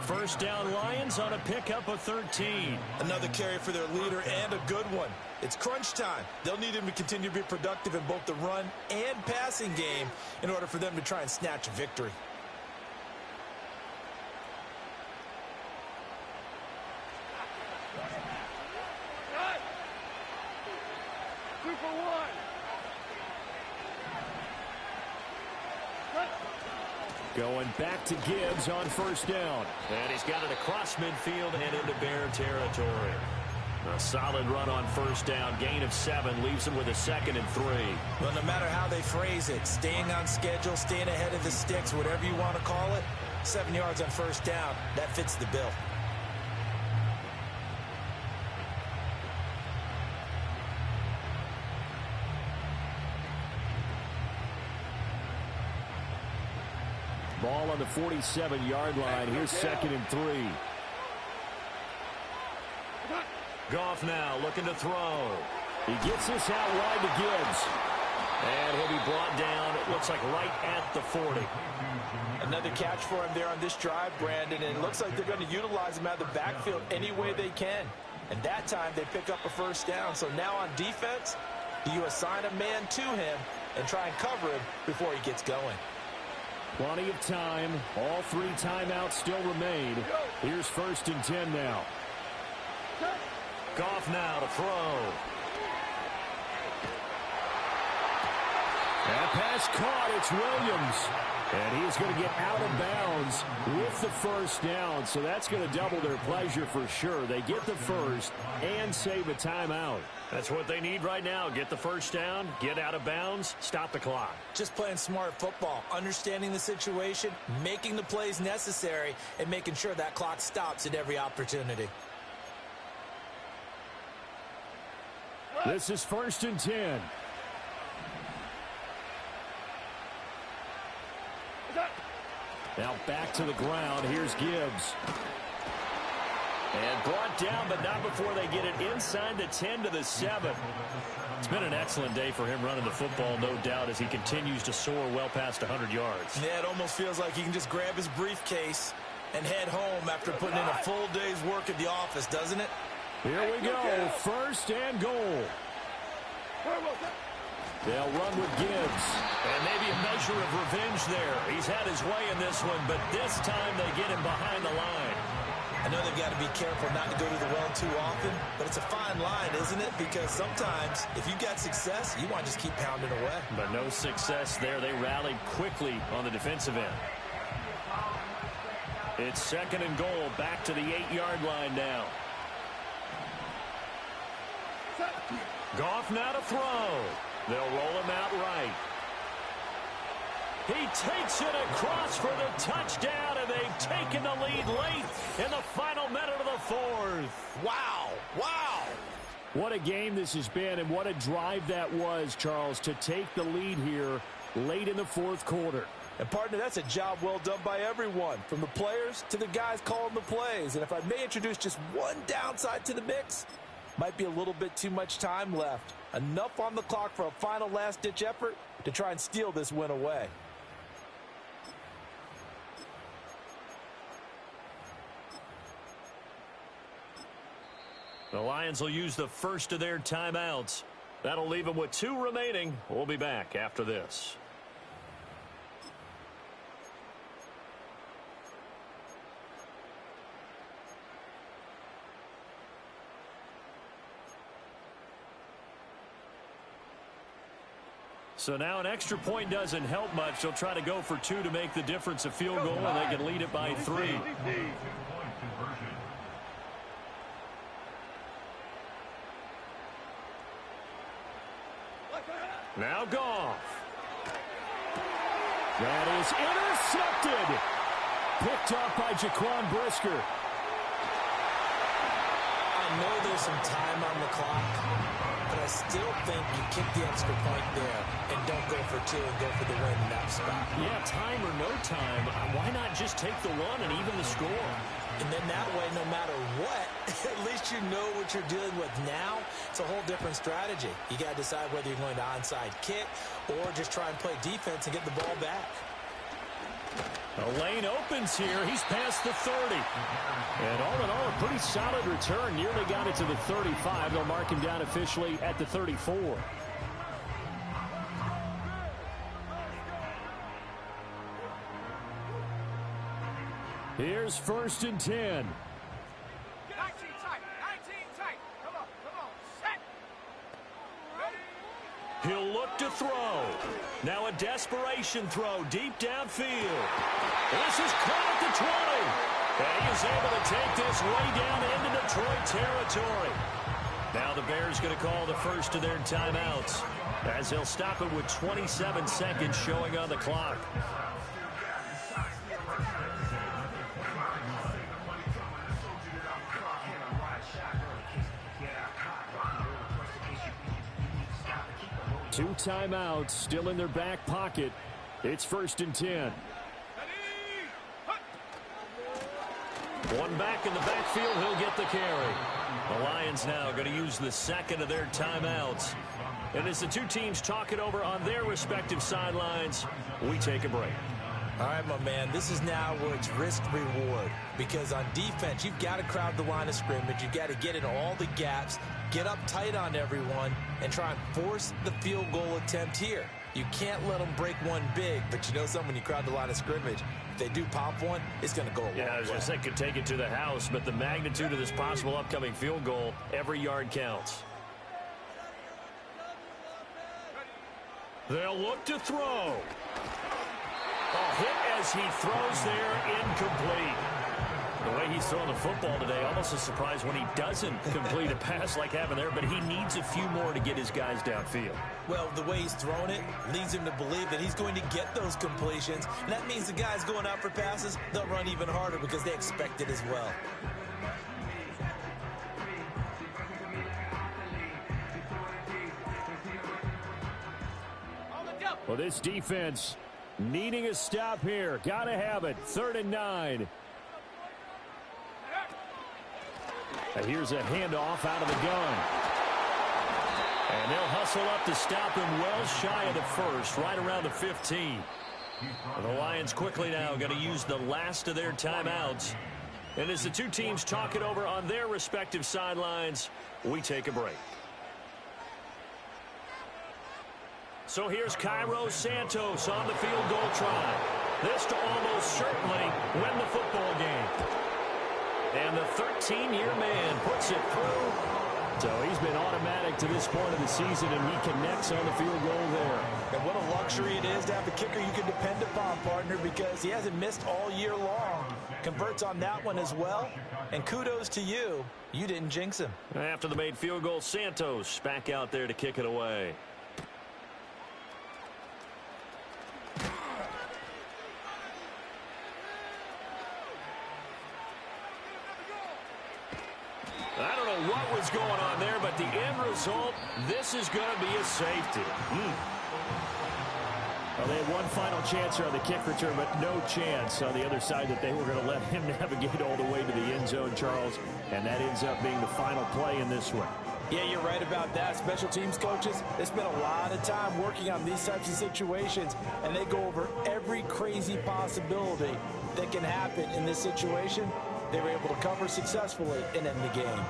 First down Lions on a pickup of 13. Another carry for their leader and a good one. It's crunch time. They'll need him to continue to be productive in both the run and passing game in order for them to try and snatch a victory. Going back to Gibbs on first down. And he's got it across midfield and into Bear territory. A solid run on first down. Gain of 7 leaves him with a 2nd and 3. Well, no matter how they phrase it, staying on schedule, staying ahead of the sticks, whatever you want to call it, 7 yards on first down, that fits the bill. Ball on the 47-yard line. Here's 2nd and 3. Goff now looking to throw. He gets this out wide to Gibbs. And he'll be brought down, it looks like right at the 40. Another catch for him there on this drive, Brandon, and it looks like they're going to utilize him out of the backfield any way they can. And that time they pick up a first down. So now on defense, do you assign a man to him and try and cover him before he gets going? Plenty of time. All 3 timeouts still remain. Here's 1st and 10 now. Goff now to throw. That pass caught. It's Williams. And he is going to get out of bounds with the first down. So that's going to double their pleasure for sure. They get the first and save a timeout. That's what they need right now. Get the first down, get out of bounds, stop the clock. Just playing smart football, understanding the situation, making the plays necessary, and making sure that clock stops at every opportunity. This is 1st and 10. Now back to the ground. Here's Gibbs. And brought down, but not before they get it inside the 10 to the 7. It's been an excellent day for him running the football, no doubt, as he continues to soar well past 100 yards. Yeah, it almost feels like he can just grab his briefcase and head home after putting in a full day's work at the office, doesn't it? Here we go, first and goal. They'll run with Gibbs. And maybe a measure of revenge there. He's had his way in this one, but this time they get him behind the line. I know they've got to be careful not to go to the well too often, but it's a fine line, isn't it? Because sometimes, if you've got success, you want to just keep pounding away. But no success there. They rallied quickly on the defensive end. It's second and goal, back to the 8-yard line now. Goff now to throw. They'll roll him out right. He takes it across for the touchdown, and they've taken the lead late in the final minute of the fourth. Wow. Wow. What a game this has been, and what a drive that was, Charles, to take the lead here late in the fourth quarter. And, partner, that's a job well done by everyone, from the players to the guys calling the plays. And if I may introduce just one downside to the mix, might be a little bit too much time left. Enough on the clock for a final last-ditch effort to try and steal this win away. The Lions will use the first of their timeouts. That'll leave them with 2 remaining. We'll be back after this. So now an extra point doesn't help much. They'll try to go for 2 to make the difference a field goal, and they can lead it by 3. Now Goff. That is intercepted. Picked up by Jaquan Brisker. I know there's some time on the clock, but I still think you kick the extra point there and don't go for 2 and go for the win in that spot. Yeah, time or no time, why not just take the 1 and even the score? And then that way, no matter what, at least you know what you're dealing with now. It's a whole different strategy. You got to decide whether you're going to onside kick or just try and play defense and get the ball back. The lane opens here. He's past the 30. And all in all, a pretty solid return. Nearly got it to the 35. They'll mark him down officially at the 34. Here's first and 10. 19 tight. 19 tight. Come on. Set. Ready. He'll look to throw. Now a desperation throw deep downfield. This is caught at the 20. And he is able to take this way down into Detroit territory. Now the Bears going to call the first of their timeouts, as they'll stop it with 27 seconds showing on the clock. Two timeouts still in their back pocket. It's first and 10. One back in the backfield, he'll get the carry. The Lions now going to use the second of their timeouts. And as the two teams talk it over on their respective sidelines, we take a break. All right, my man, this is now where it's risk-reward. Because on defense, you've got to crowd the line of scrimmage. You've got to get in all the gaps, get up tight on everyone, and try and force the field goal attempt here. You can't let them break one big, but you know something, when you crowd the line of scrimmage, if they do pop one, it's going to go a long way. Yeah, I was going to say could take it to the house, but the magnitude of this possible upcoming field goal, every yard counts. They'll look to throw. A hit as he throws there, incomplete. The way he's throwing the football today, almost a surprise when he doesn't complete a pass like having there, but he needs a few more to get his guys downfield. Well, the way he's thrown it leads him to believe that he's going to get those completions. And that means the guys going out for passes, they'll run even harder because they expect it as well. Well, this defense needing a stop here. Got to have it. 3rd and 9. Here's a handoff out of the gun. And they'll hustle up to stop him well shy of the first, right around the 15. The Lions quickly now going to use the last of their timeouts. And as the two teams talk it over on their respective sidelines, we take a break. So here's Cairo Santos on the field goal try. This to almost certainly win the football game. And the 13-year man puts it through. So he's been automatic to this point of the season, and he connects on the field goal there. And what a luxury it is to have a kicker you can depend upon, partner, because he hasn't missed all year long. Converts on that one as well. And kudos to you. You didn't jinx him. After the made field goal, Santos back out there to kick it away. I don't know what was going on there, but the end result, this is going to be a safety. Well, they had one final chance here on the kick return, but no chance on the other side that they were going to let him navigate all the way to the end zone, Charles. And that ends up being the final play in this one. Yeah, you're right about that. Special teams coaches, they spend a lot of time working on these types of situations, and they go over every crazy possibility that can happen in this situation. They were able to cover successfully and end the game.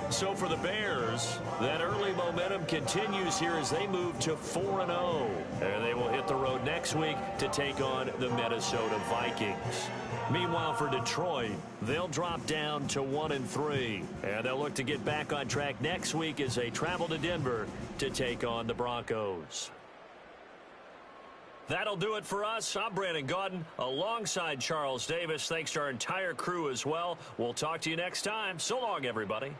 So for the Bears, that early momentum continues here as they move to 4-0. And they will hit the road next week to take on the Minnesota Vikings. Meanwhile, for Detroit, they'll drop down to 1-3. And they'll look to get back on track next week as they travel to Denver to take on the Broncos. That'll do it for us. I'm Brandon Gaudin alongside Charles Davis. Thanks to our entire crew as well. We'll talk to you next time. So long, everybody.